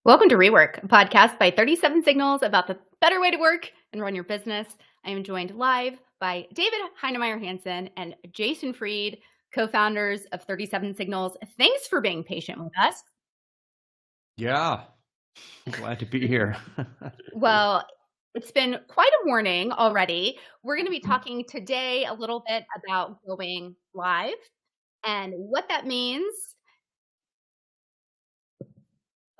Welcome to REWORK, a podcast by 37 Signals about the better way to work and run your business. I am joined live by David Heinemeier Hansson and Jason Fried, co-founders of 37 Signals. Thanks for being patient with us. Yeah, glad to be here. Well, it's been quite a morning already. We're going to be talking today a little bit about going live and what that means.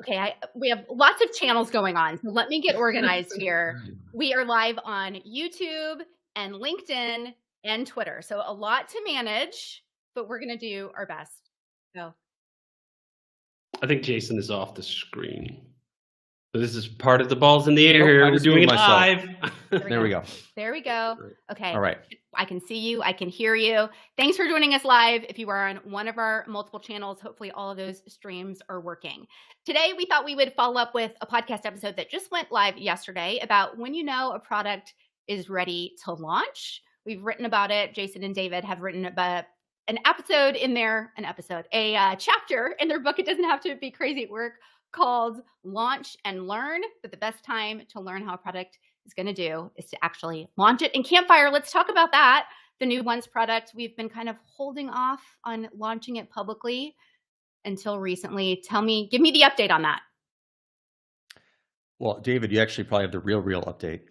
Okay, we have lots of channels going on, so let me get organized here. We are live on YouTube and LinkedIn and Twitter, so a lot to manage, but we're going to do our best. So, I think Jason is off the screen. So this is part of the balls in the air here. I We're just doing it moved myself. live. There we go. There we go. Okay. All right. I can see you. I can hear you. Thanks for joining us live. If you are on one of our multiple channels, hopefully all of those streams are working. Today, we thought we would follow up with a podcast episode that just went live yesterday about when you know a product is ready to launch. We've written about it. Jason and David have written about a chapter in their book. It doesn't have to be crazy at work, called Launch and Learn, but the best time to learn how a product is going to do is to actually launch it. And Campfire, let's talk about that. The new Once product, we've been kind of holding off on launching it publicly until recently. Give me the update on that. Well, David, you actually probably have the real update.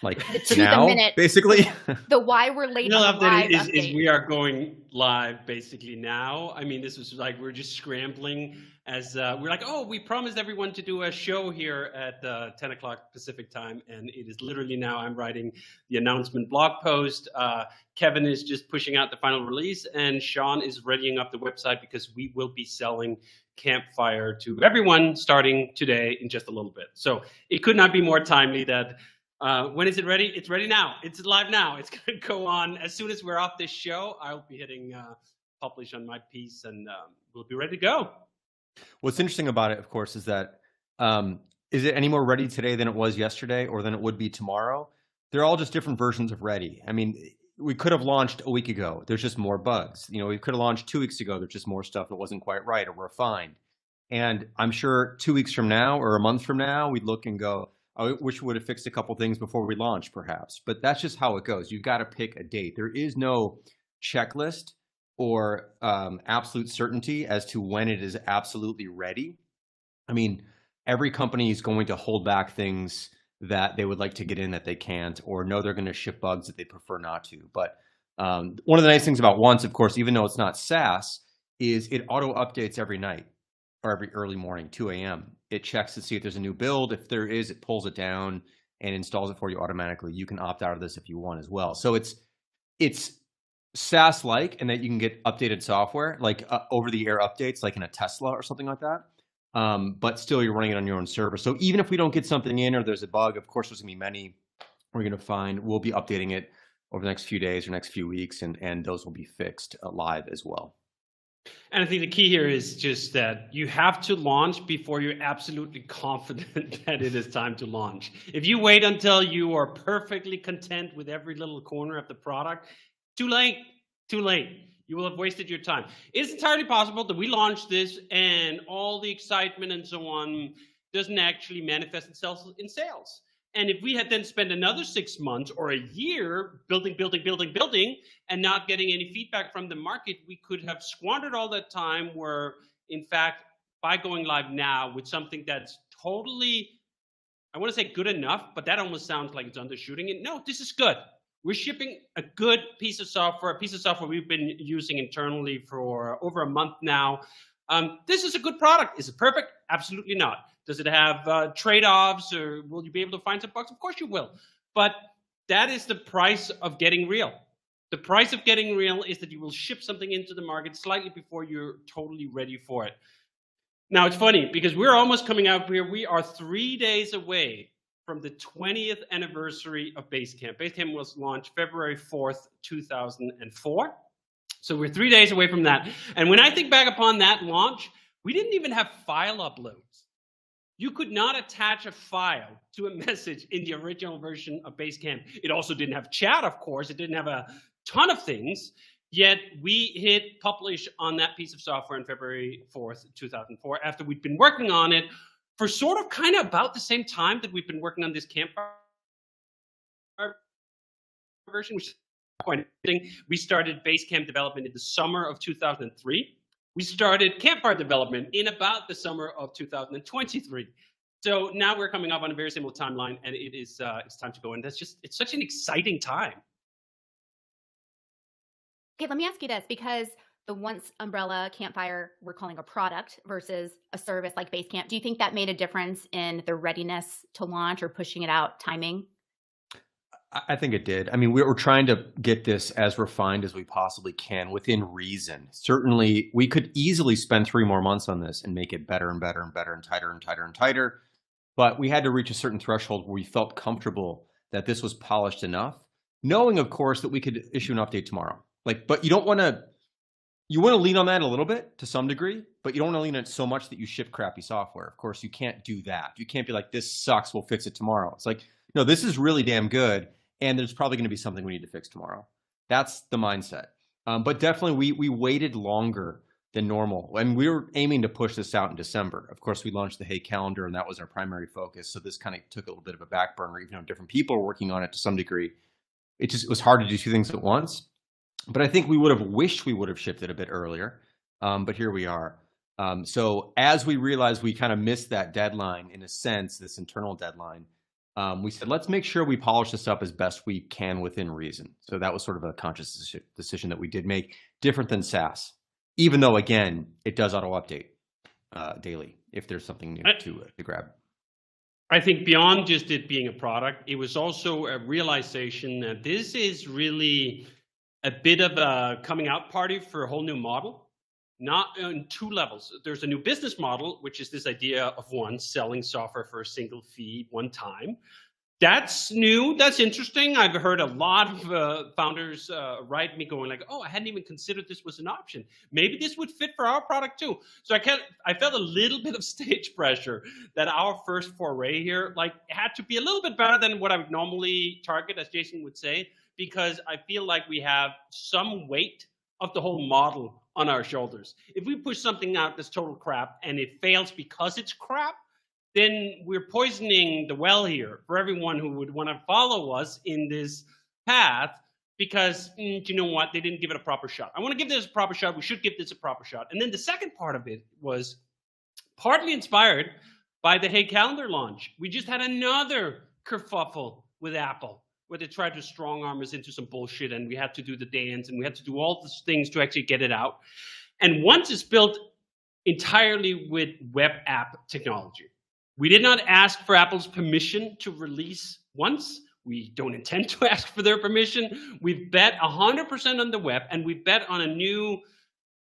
Like To now, the minute. basically. The why we're late Real on the live update is update. we are going live basically now. I mean, this was like we're just scrambling as we're like, oh, we promised everyone to do a show here at 10 o'clock Pacific time, and it is literally now. I'm writing the announcement blog post. Kevin is just pushing out the final release, and Sean is readying up the website because we will be selling Campfire to everyone starting today in just a little bit. So it could not be more timely that. When is it ready? It's ready now. It's live now. It's going to go on as soon as we're off this show. I'll be hitting publish on my piece, and we'll be ready to go. What's interesting about it, of course, is that is it any more ready today than it was yesterday or than it would be tomorrow? They're all just different versions of ready. I mean, we could have launched a week ago. There's just more bugs. You know, we could have launched 2 weeks ago. There's just more stuff that wasn't quite right or refined. And I'm sure 2 weeks from now or a month from now, we'd look and go, I wish we would have fixed a couple things before we launch, perhaps. But that's just how it goes. You've got to pick a date. There is no checklist or absolute certainty as to when it is absolutely ready. I mean, every company is going to hold back things that they would like to get in that they can't, or know they're going to ship bugs that they prefer not to. But one of the nice things about Once, of course, even though it's not SaaS, is it auto updates every night or every early morning, 2 a.m. It checks to see if there's a new build. If there is, it pulls it down and installs it for you automatically. You can opt out of this if you want as well. So it's SaaS-like in that you can get updated software, like over-the-air updates, like in a Tesla or something like that. But still, you're running it on your own server. So even if we don't get something in or there's a bug, of course, there's going to be many we're going to find. We'll be updating it over the next few days or next few weeks, and those will be fixed live as well. And I think the key here is just that you have to launch before you're absolutely confident that it is time to launch. If you wait until you are perfectly content with every little corner of the product, too late. You will have wasted your time. It's entirely possible that we launch this and all the excitement and so on doesn't actually manifest itself in sales. And if we had then spent another 6 months or a year building, and not getting any feedback from the market, we could have squandered all that time where, in fact, by going live now with something that's totally, I want to say good enough, but that almost sounds like it's undershooting it. No, this is good. We're shipping a good piece of software, we've been using internally for over a month now. This is a good product. Is it perfect? Absolutely not. Does it have trade-offs, or will you be able to find some bugs? Of course you will. But that is the price of getting real. The price of getting real is that you will ship something into the market slightly before you're totally ready for it. Now, it's funny because we're almost coming out here. We are 3 days away from the 20th anniversary of Basecamp. Basecamp was launched February 4th, 2004. So we're 3 days away from that. And when I think back upon that launch, we didn't even have file uploads. You could not attach a file to a message in the original version of Basecamp. It also didn't have chat, of course. It didn't have a ton of things. Yet we hit publish on that piece of software on February 4th, 2004, after we'd been working on it for sort of kind of about the same time that we've been working on this Campfire version, which is quite interesting. We started Basecamp development in the summer of 2003. We started Campfire development in about the summer of 2023. So now we're coming up on a very similar timeline, and it's time to go. And it's such an exciting time. Okay, let me ask you this, because the once umbrella Campfire we're calling a product versus a service like Basecamp, do you think that made a difference in the readiness to launch or pushing it out timing? I think it did. I mean, we're trying to get this as refined as we possibly can within reason. Certainly, we could easily spend 3 more months on this and make it better and better and better and tighter and tighter and tighter. But we had to reach a certain threshold where we felt comfortable that this was polished enough, knowing, of course, that we could issue an update tomorrow. But you don't want to. You want to lean on that a little bit to some degree, but you don't want to lean on it so much that you ship crappy software. Of course, you can't do that. You can't be like, this sucks, we'll fix it tomorrow. It's like, no, this is really damn good, and there's probably going to be something we need to fix tomorrow. That's the mindset. But definitely, we waited longer than normal, and we were aiming to push this out in December. Of course, we launched the Hey Calendar, and that was our primary focus. So this kind of took a little bit of a back burner, even though different people were working on it to some degree. It was hard to do 2 things at once. But I think we would have wished we would have shipped it a bit earlier, but here we are. So as we realized we kind of missed that deadline, in a sense, this internal deadline, we said, let's make sure we polish this up as best we can within reason. So that was sort of a conscious decision that we did make, different than SaaS, even though, again, it does auto-update daily if there's something new to grab. I think beyond just it being a product, it was also a realization that this is really a bit of a coming out party for a whole new model, not on 2 levels. There's a new business model, which is this idea of selling software for a single fee one time. That's new. That's interesting. I've heard a lot of founders write me going like, oh, I hadn't even considered this was an option. Maybe this would fit for our product too. So I felt a little bit of stage pressure that our first foray here had to be a little bit better than what I would normally target, as Jason would say, because I feel like we have some weight of the whole model on our shoulders. If we push something out that's total crap and it fails because it's crap, then we're poisoning the well here for everyone who would want to follow us in this path because, you know what, they didn't give it a proper shot. I want to give this a proper shot. We should give this a proper shot. And then the second part of it was partly inspired by the Hey Calendar launch. We just had another kerfuffle with Apple, where they tried to strong arm us into some bullshit, and we had to do the dance, and we had to do all these things to actually get it out. And once it's built entirely with web app technology. We did not ask for Apple's permission to release once. We don't intend to ask for their permission. We've bet 100% on the web, and we bet on a new,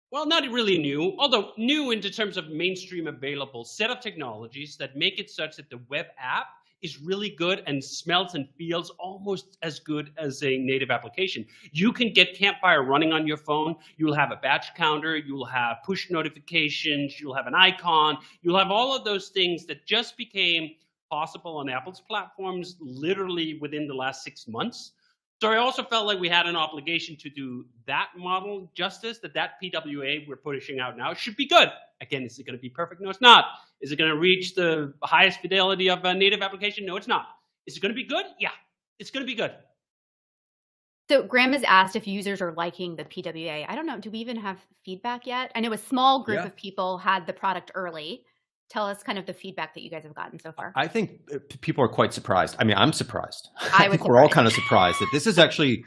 well, not really new, although new in terms of mainstream available set of technologies that make it such that the web app is really good and smells and feels almost as good as a native application. You can get Campfire running on your phone. You'll have a batch counter. You'll have push notifications. You'll have an icon. You'll have all of those things that just became possible on Apple's platforms literally within the last 6 months. So I also felt like we had an obligation to do that model justice, that PWA we're pushing out now should be good. Again, is it going to be perfect? No, it's not. Is it going to reach the highest fidelity of a native application? No, it's not. Is it going to be good? Yeah, it's going to be good. So Graham has asked if users are liking the PWA. I don't know. Do we even have feedback yet? I know a small group of people had the product early. Tell us kind of the feedback that you guys have gotten so far. I think people are quite surprised. I mean, I'm surprised. I think we're all kind of surprised that this is actually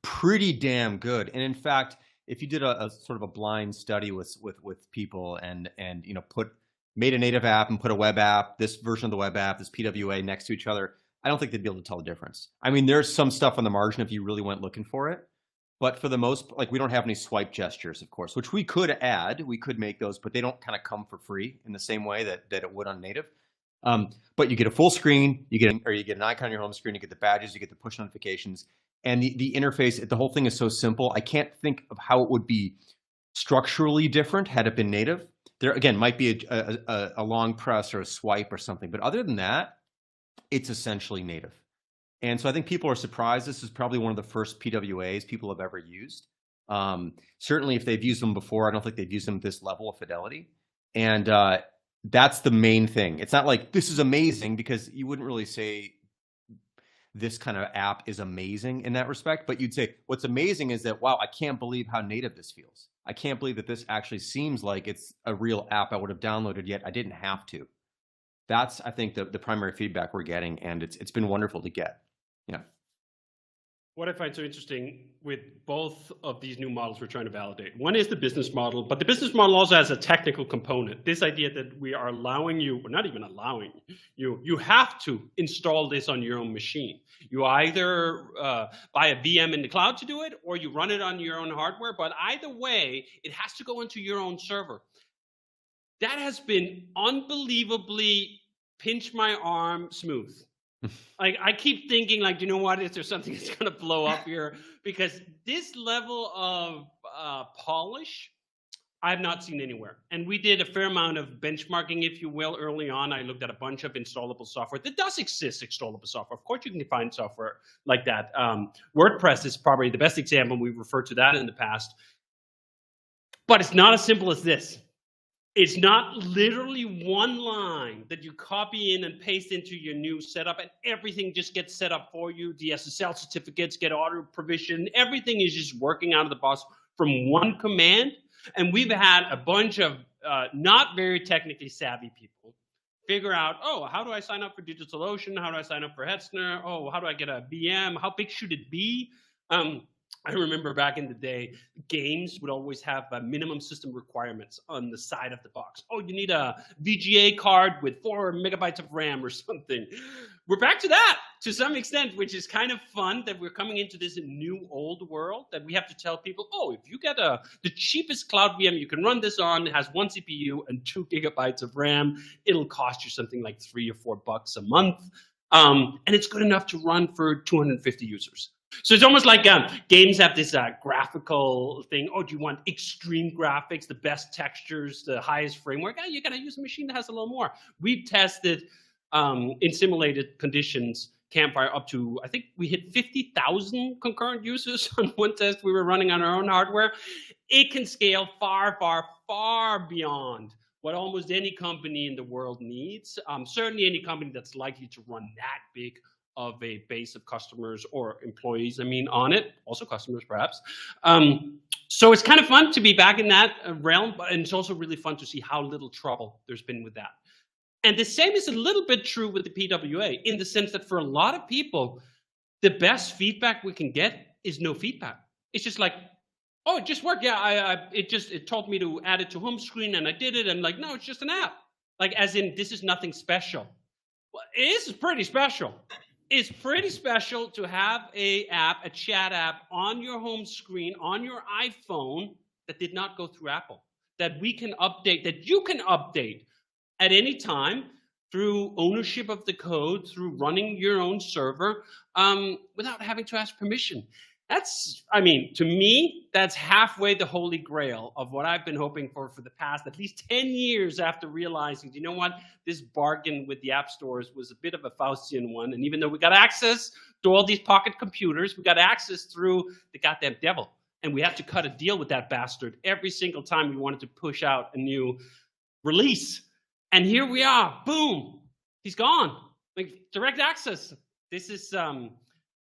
pretty damn good. And in fact, if you did a sort of a blind study with people and you know made a native app and put a web app, this version of the web app, this PWA next to each other, I don't think they'd be able to tell the difference. I mean, there's some stuff on the margin if you really went looking for it. But for the most, like, we don't have any swipe gestures, of course, which we could add. We could make those, but they don't kind of come for free in the same way that it would on native. But you get a full screen, you get an icon on your home screen, you get the badges, you get the push notifications, and the interface. The whole thing is so simple. I can't think of how it would be structurally different had it been native. There again might be a long press or a swipe or something, but other than that, it's essentially native. And so I think people are surprised. This is probably one of the first PWAs people have ever used. Certainly if they've used them before, I don't think they've used them at this level of fidelity. And That's the main thing. It's not like this is amazing, because you wouldn't really say this kind of app is amazing in that respect, but you'd say what's amazing is that, wow, I can't believe how native this feels. I can't believe that this actually seems like it's a real app I would have downloaded, yet I didn't have to. That's, I think, the primary feedback we're getting, and it's been wonderful to get. Yeah. What I find so interesting with both of these new models we're trying to validate, one is the business model, but the business model also has a technical component. This idea that we are allowing you, or not even allowing you have to install this on your own machine. You either buy a VM in the cloud to do it, or you run it on your own hardware, but either way, it has to go into your own server. That has been unbelievably pinch my arm smooth. Like, I keep thinking, like, you know what, is there something that's going to blow up here? Because this level of polish, I've not seen anywhere. And we did a fair amount of benchmarking, if you will, early on. I looked at a bunch of installable software. There does exist installable software. Of course, you can find software like that. WordPress is probably the best example. We've referred to that in the past. But it's not as simple as this. It's not literally one line that you copy in and paste into your new setup, and everything just gets set up for you. The SSL certificates get auto provisioned. Everything is just working out of the box from one command. And we've had a bunch of not very technically savvy people figure out, oh, how do I sign up for DigitalOcean? How do I sign up for Hetzner? Oh, how do I get a VM? How big should it be? I remember back in the day, games would always have minimum system requirements on the side of the box. Oh, you need a VGA card with 4 megabytes of RAM or something. We're back to that to some extent, which is kind of fun that we're coming into this new old world that we have to tell people, oh, if you get the cheapest cloud VM you can run this on, it has 1 CPU and 2 gigabytes of RAM, it'll cost you something like $3 or $4 a month. And it's good enough to run for 250 users. So it's almost like games have this graphical thing. Oh, do you want extreme graphics, the best textures, the highest framework? Oh, you got to use a machine that has a little more. We've tested in simulated conditions Campfire up to, I think we hit 50,000 concurrent users on one test we were running on our own hardware. It can scale far, far, far beyond what almost any company in the world needs. Certainly any company that's likely to run that big of a base of customers or employees, on it, also customers perhaps. So it's kind of fun to be back in that realm, and it's also really fun to see how little trouble there's been with that. And the same is a little bit true with the PWA, in the sense that for a lot of people, the best feedback we can get is no feedback. It's just like, oh, it just worked. Yeah, it told me to add it to home screen and I did it. And like, no, it's just an app. Like, as in, this is nothing special. Well, it is pretty special. It's pretty special to have a chat app on your home screen, on your iPhone, that did not go through Apple, that we can update, that you can update at any time through ownership of the code, through running your own server, without having to ask permission. That's, to me, that's halfway the holy grail of what I've been hoping for the past at least 10 years, after realizing, you know what, this bargain with the app stores was a bit of a Faustian one. And even though we got access to all these pocket computers, we got access through the goddamn devil. And we have to cut a deal with that bastard every single time we wanted to push out a new release. And here we are, boom, he's gone. Like, direct access. This is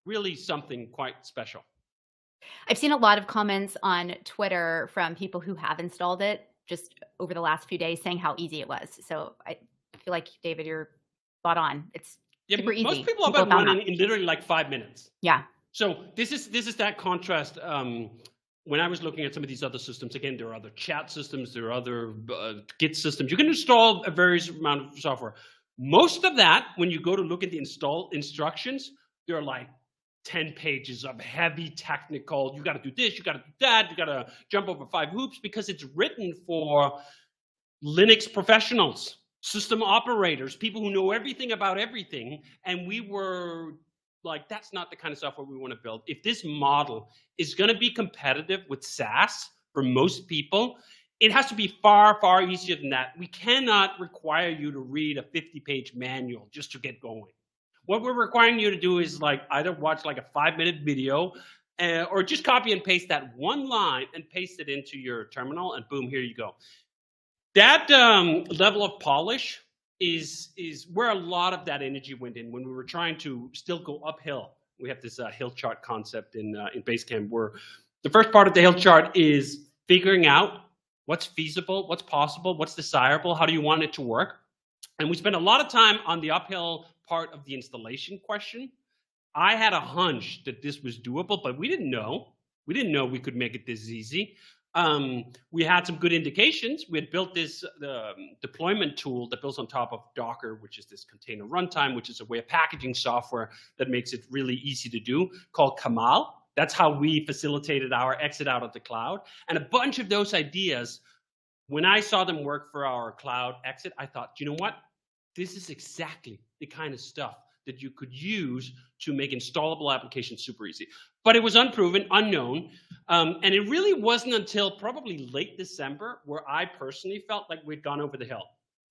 really something quite special. I've seen a lot of comments on Twitter from people who have installed it just over the last few days, saying how easy it was. So I feel like, David, you're spot on. It's super easy. Most people have been running in literally like 5 minutes. Yeah. So this is that contrast. When I was looking at some of these other systems, again, there are other chat systems, there are other Git systems. You can install a various amount of software. Most of that, when you go to look at the install instructions, they're like 10 pages of heavy technical, you got to do this, you got to do that, you got to jump over 5 hoops, because it's written for Linux professionals, system operators, people who know everything about everything. And we were like, that's not the kind of software we want to build. If this model is going to be competitive with SaaS for most people, it has to be far, far easier than that. We cannot require you to read a 50-page manual just to get going. What we're requiring you to do is like either watch like a 5-minute video or just copy and paste that one line and paste it into your terminal, and boom, here you go. That level of polish is where a lot of that energy went in when we were trying to still go uphill. We have this hill chart concept in Basecamp, where the first part of the hill chart is figuring out what's feasible, what's possible, what's desirable, how do you want it to work. And we spent a lot of time on the uphill part of the installation question. I had a hunch that this was doable, but we didn't know. We didn't know we could make it this easy. We had some good indications. We had built this deployment tool that builds on top of Docker, which is this container runtime, which is a way of packaging software that makes it really easy to do, called Kamal. That's how we facilitated our exit out of the cloud. And a bunch of those ideas, when I saw them work for our cloud exit, I thought, you know what? This is exactly the kind of stuff that you could use to make installable applications super easy. But it was unproven, unknown. And it really wasn't until probably late December where I personally felt like we'd gone over the hill.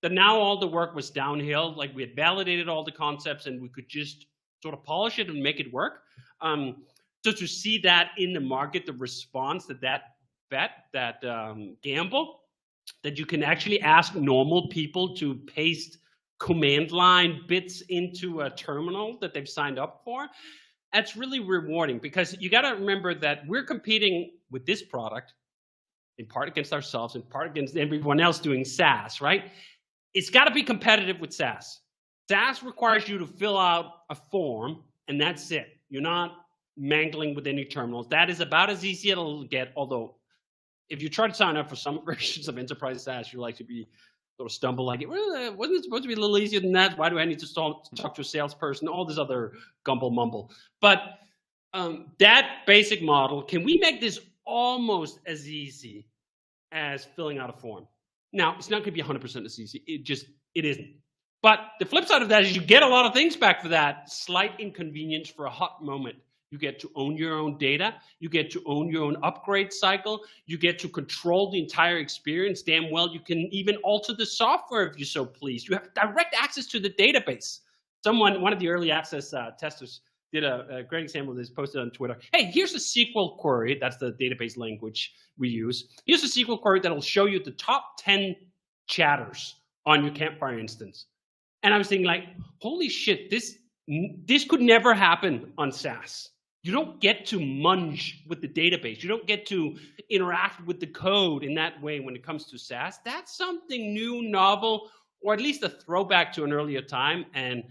That now all the work was downhill, like we had validated all the concepts and we could just sort of polish it and make it work. So to see that in the market, the response to that bet, that gamble, that you can actually ask normal people to paste command line bits into a terminal that they've signed up for, that's really rewarding, because you got to remember that we're competing with this product in part against ourselves, in part against everyone else doing SaaS, right? It's got to be competitive with SaaS. SaaS requires you to fill out a form and that's it. You're not mangling with any terminals. That is about as easy as it'll get, although if you try to sign up for some versions of enterprise SaaS, you're like to be sort of stumble like, well, wasn't it supposed to be a little easier than that? Why do I need to talk to a salesperson? All this other gumble mumble. But that basic model, can we make this almost as easy as filling out a form? Now, it's not going to be 100% as easy. It isn't. But the flip side of that is you get a lot of things back for that slight inconvenience for a hot moment. You get to own your own data. You get to own your own upgrade cycle. You get to control the entire experience. Damn well, you can even alter the software if you're so pleased. You have direct access to the database. One of the early access testers did a great example of this, posted on Twitter. Hey, here's a SQL query. That's the database language we use. Here's a SQL query that'll show you the top 10 chatters on your Campfire instance. And I was thinking like, holy shit, this could never happen on SaaS. You don't get to munge with the database. You don't get to interact with the code in that way when it comes to SaaS. That's something new, novel, or at least a throwback to an earlier time. And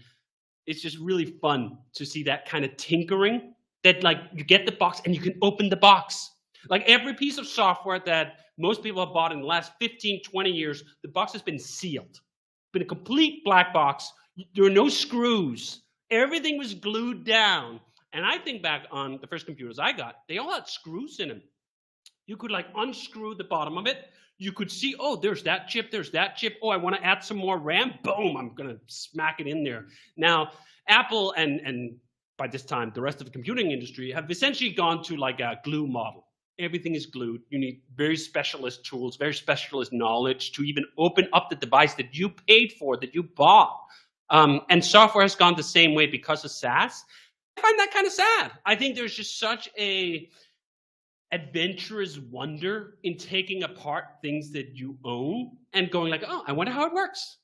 it's just really fun to see that kind of tinkering, that like you get the box and you can open the box. Like every piece of software that most people have bought in the last 15, 20 years, the box has been sealed. It's been a complete black box. There are no screws. Everything was glued down. And I think back on the first computers I got, they all had screws in them. You could like unscrew the bottom of it. You could see, oh, there's that chip, there's that chip. Oh, I want to add some more RAM. Boom, I'm going to smack it in there. Now, Apple and by this time, the rest of the computing industry have essentially gone to like a glue model. Everything is glued. You need very specialist tools, very specialist knowledge to even open up the device that you paid for, that you bought. And software has gone the same way because of SaaS. I find that kind of sad. I think there's just such a adventurous wonder in taking apart things that you own and going like, oh, I wonder how it works.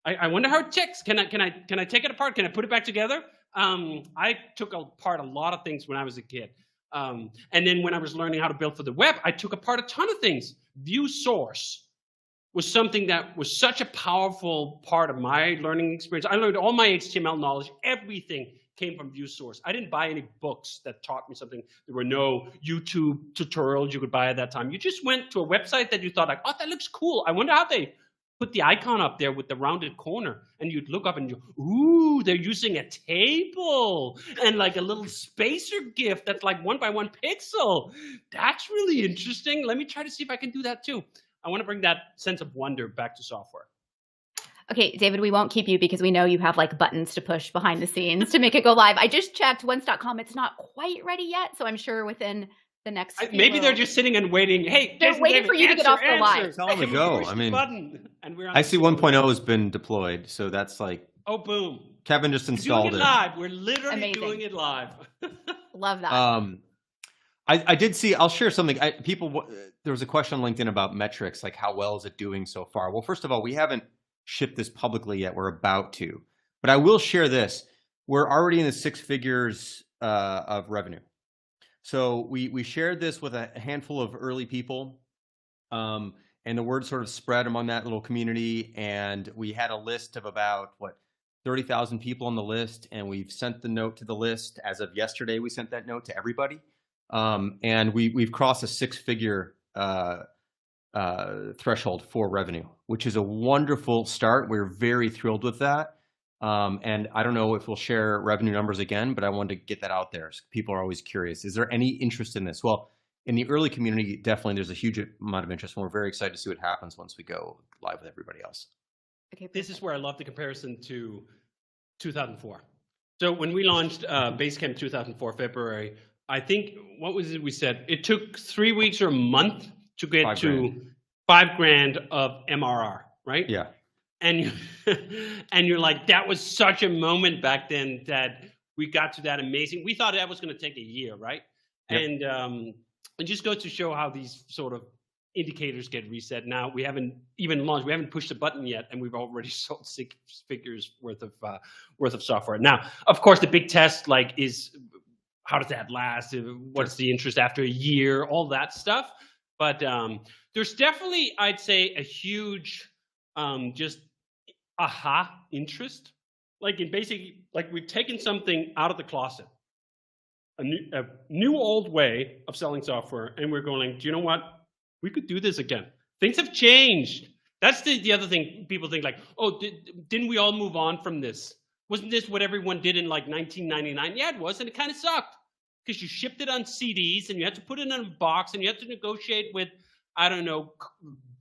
I wonder how it ticks. Can I take it apart? Can I put it back together? I took apart a lot of things when I was a kid. And then when I was learning how to build for the web, I took apart a ton of things. View source was something that was such a powerful part of my learning experience. I learned all my HTML knowledge, everything came from view source. I didn't buy any books that taught me something. There were no YouTube tutorials you could buy at that time. You just went to a website that you thought like, oh, that looks cool. I wonder how they put the icon up there with the rounded corner. And you'd look up and you, ooh, they're using a table and like a little spacer GIF that's like 1 by 1 pixel. That's really interesting. Let me try to see if I can do that too. I want to bring that sense of wonder back to software. Okay, David, we won't keep you because we know you have like buttons to push behind the scenes to make it go live. I just checked once.com. It's not quite ready yet. So I'm sure within the next few maybe they're just sitting and waiting. Hey, they're Jason, waiting David, for you to get off the live. Tell them to go. I mean, I see 1.0 has been deployed. So that's like, oh, boom. Kevin just installed it. We're doing it live. We're literally Amazing. doing it live. Love that. I did see, I'll share something. There was a question on LinkedIn about metrics, like how well is it doing so far? Well, first of all, we haven't shipped this publicly yet. We're about to, but I will share this. We're already in the 6 figures of revenue. So we shared this with a handful of early people, and the word sort of spread among that little community. And we had a list of about 30,000 people on the list, and we've sent the note to the list. As of yesterday, we sent that note to everybody. And we've crossed a 6-figure threshold for revenue, which is a wonderful start. We're very thrilled with that. And I don't know if we'll share revenue numbers again, but I wanted to get that out there. So people are always curious. Is there any interest in this? Well, in the early community, definitely there's a huge amount of interest, and we're very excited to see what happens once we go live with everybody else. Okay, this is where I love the comparison to 2004. So when we launched Basecamp 2004 February, I think, what was it we said? It took 3 weeks or a month to get to $5,000 of MRR, right? Yeah. And you're like, that was such a moment back then that we got to that amazing. We thought that was going to take a year, right? Yep. And it just goes to show how these sort of indicators get reset. Now we haven't even launched, we haven't pushed the button yet, and we've already sold 6 figures worth of software. Now, of course, the big test is, how does that last? What's the interest after a year? All that stuff. But there's definitely, I'd say, a huge just aha interest. We've taken something out of the closet, a new old way of selling software, and we're going, do you know what? We could do this again. Things have changed. That's the other thing. People think oh, didn't we all move on from this? Wasn't this what everyone did in 1999? Yeah, it was, and it kind of sucked because you shipped it on CDs and you had to put it in a box and you had to negotiate with, I don't know,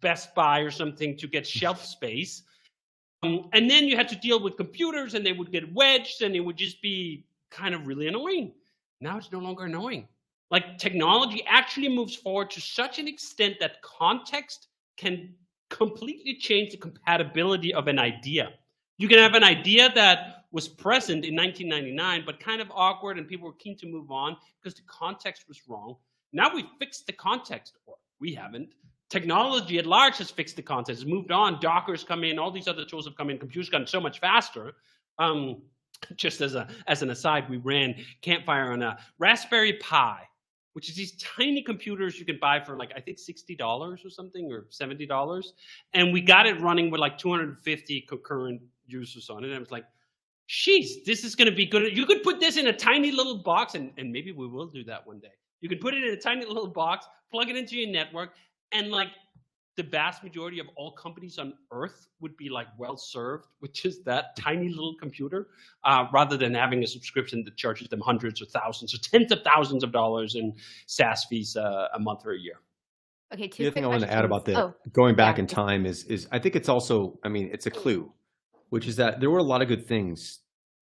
Best Buy or something to get shelf space. And then you had to deal with computers, and they would get wedged, and it would just be kind of really annoying. Now it's no longer annoying. Technology actually moves forward to such an extent that context can completely change the compatibility of an idea. You can have an idea that was present in 1999, but kind of awkward, and people were keen to move on because the context was wrong. Now we fixed the context, or we haven't. Technology at large has fixed the context, it's moved on. Docker's come in, all these other tools have come in, computers gotten so much faster. Just as an aside, we ran Campfire on a Raspberry Pi, which is these tiny computers you can buy for I think $60 or something, or $70. And we got it running with 250 concurrent users on it. And I was like, geez, this is going to be good. You could put this in a tiny little box, and maybe we will do that one day. You can put it in a tiny little box, plug it into your network, and the vast majority of all companies on earth would be well served with just that tiny little computer, rather than having a subscription that charges them hundreds or thousands or tens of thousands of dollars in SaaS fees a month or a year. Okay. The other thing I want to add about that, going back in time, is I think it's also, it's a clue, which is that there were a lot of good things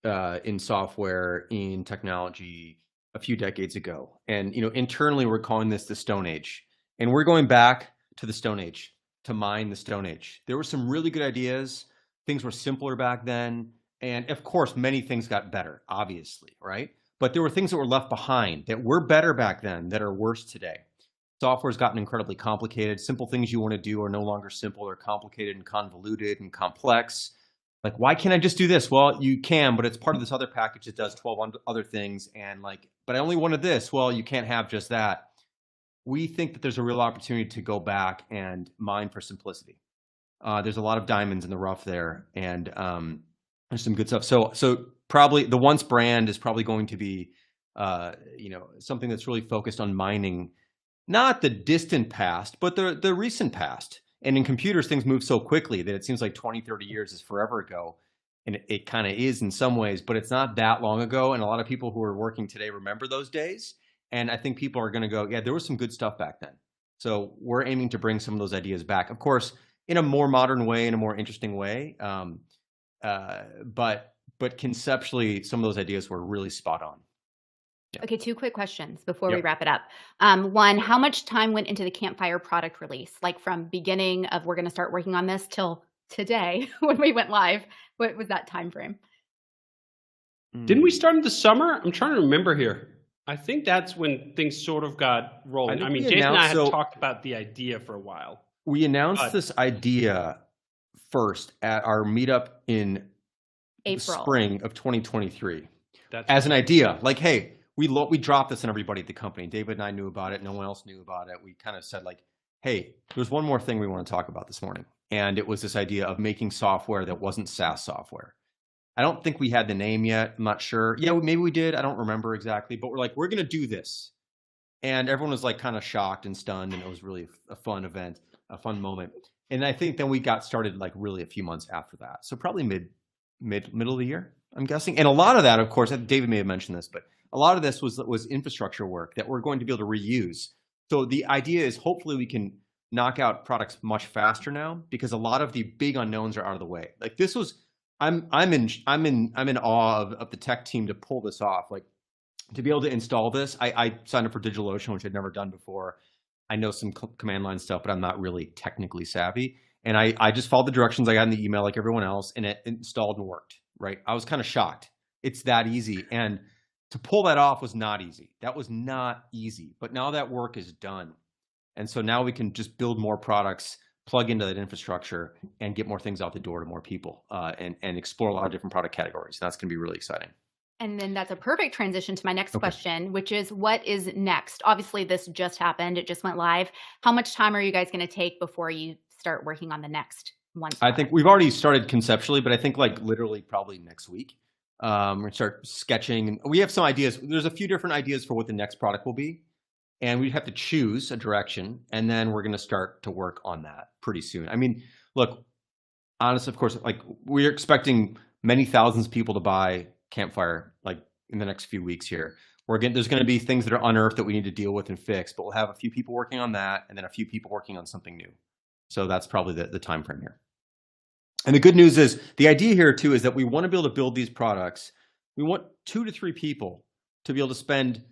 in software, in technology a few decades ago. And, internally we're calling this the Stone Age. And we're going back to the Stone Age, to mine the Stone Age. There were some really good ideas. Things were simpler back then. And of course, many things got better, obviously, right? But there were things that were left behind that were better back then that are worse today. Software's gotten incredibly complicated. Simple things you want to do are no longer simple. They're complicated and convoluted and complex. Why can't I just do this? Well, you can, but it's part of this other package that does 12 other things. And but I only wanted this. Well, you can't have just that. We think that there's a real opportunity to go back and mine for simplicity. There's a lot of diamonds in the rough there, and there's some good stuff. So probably the Once brand is probably going to be, something that's really focused on mining, not the distant past, but the recent past. And in computers, things move so quickly that it seems like 20, 30 years is forever ago. And it kind of is in some ways, but it's not that long ago. And a lot of people who are working today remember those days. And I think people are going to go, yeah, there was some good stuff back then. So we're aiming to bring some of those ideas back, of course, in a more modern way, in a more interesting way. But conceptually, some of those ideas were really spot on. Yeah. Okay, 2 quick questions before we wrap it up. One, how much time went into the Campfire product release? From beginning of we're going to start working on this till today when we went live? What was that time frame? Didn't we start in the summer? I'm trying to remember here. I think that's when things sort of got rolling. I think mean, we Jason and I had announced- talked about the idea for a while. We announced But- this idea first at our meetup in April. spring of 2023 That's as an idea. Like, hey, we dropped this on everybody at the company. David and I knew about it. No one else knew about it. We kind of said, like, hey, there's one more thing we want to talk about this morning. And it was this idea of making software that wasn't SaaS software. I don't think we had the name yet. I'm not sure. Yeah, maybe we did. I don't remember exactly. But we're like, we're going to do this. And everyone was like kind of shocked and stunned. And it was really a fun event, a fun moment. And I think then we got started like really a few months after that. So probably middle of the year, I'm guessing. And a lot of that, of course, David may have mentioned this, but a lot of this was infrastructure work that we're going to be able to reuse. So the idea is hopefully we can knock out products much faster now because a lot of the big unknowns are out of the way. Like this was, I'm in awe of the tech team to pull this off. Like to be able to install this, I signed up for DigitalOcean, which I'd never done before. I know some command line stuff, but I'm not really technically savvy. And I just followed the directions I got in the email like everyone else, and it installed and worked, right? I was kind of shocked. It's that easy. And to pull that off was not easy. That was not easy. But now that work is done. And so now we can just build more products, plug into that infrastructure, and get more things out the door to more people and explore a lot of different product categories. That's going to be really exciting. And then that's a perfect transition to my next question, which is what is next? Obviously, this just happened. It just went live. How much time are you guys going to take before you start working on the next one? I think we've already started conceptually, but I think like literally probably next week. We're going to start sketching. And we have some ideas. There's a few different ideas for what the next product will be. And we have to choose a direction. And then we're going to start to work on that pretty soon. I mean, look, honestly, of course, like we're expecting many thousands of people to buy Campfire like in the next few weeks here. There's going to be things that are unearthed that we need to deal with and fix, but we'll have a few people working on that and then a few people working on something new. So that's probably the time frame here. And the good news is the idea here too is that we want to be able to build these products. We want 2 to 3 people to be able to spend,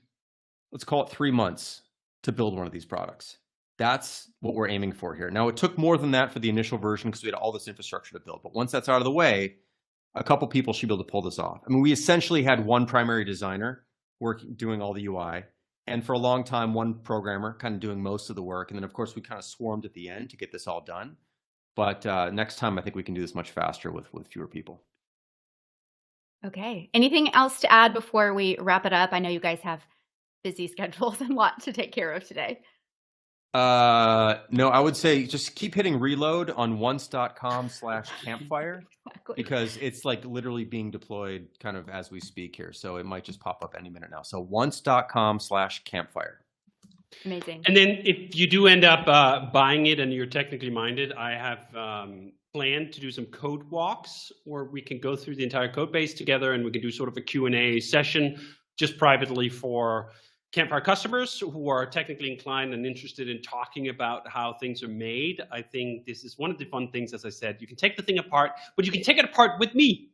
let's call it 3 months to build one of these products. That's what we're aiming for here. Now, it took more than that for the initial version because we had all this infrastructure to build. But once that's out of the way, a couple people should be able to pull this off. I mean, we essentially had one primary designer doing all the UI. And for a long time, one programmer kind of doing most of the work. And then, of course, we kind of swarmed at the end to get this all done. But next time, I think we can do this much faster with fewer people. Okay. Anything else to add before we wrap it up? I know you guys have busy schedules and a lot to take care of today. No, I would say just keep hitting reload on once.com/campfire Exactly. because it's like literally being deployed kind of as we speak here. So it might just pop up any minute now. So once.com/campfire. Amazing. And then if you do end up buying it and you're technically minded, I have planned to do some code walks where we can go through the entire code base together and we can do sort of a Q&A session just privately for Campfire customers who are technically inclined and interested in talking about how things are made. I think this is one of the fun things, as I said, you can take the thing apart, but you can take it apart with me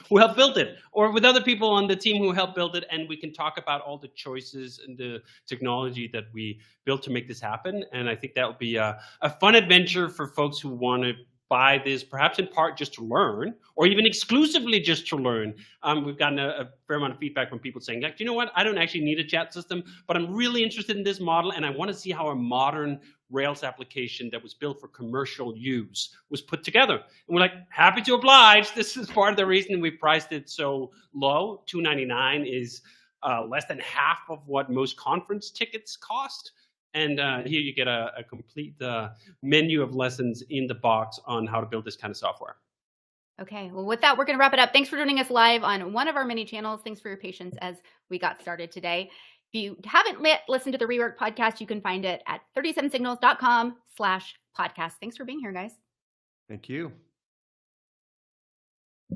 who helped build it or with other people on the team who helped build it. And we can talk about all the choices and the technology that we built to make this happen. And I think that would be a fun adventure for folks who want to buy this, perhaps in part just to learn, or even exclusively just to learn. We've gotten a fair amount of feedback from people saying, like, you know what, I don't actually need a chat system, but I'm really interested in this model, and I want to see how a modern Rails application that was built for commercial use was put together. And we're like, happy to oblige. This is part of the reason we priced it so low. $299 is less than half of what most conference tickets cost. And here you get a complete menu of lessons in the box on how to build this kind of software. Okay, well, with that, we're going to wrap it up. Thanks for joining us live on one of our many channels. Thanks for your patience as we got started today. If you haven't listened to the REWORK podcast, you can find it at 37signals.com/podcast. Thanks for being here, guys. Thank you.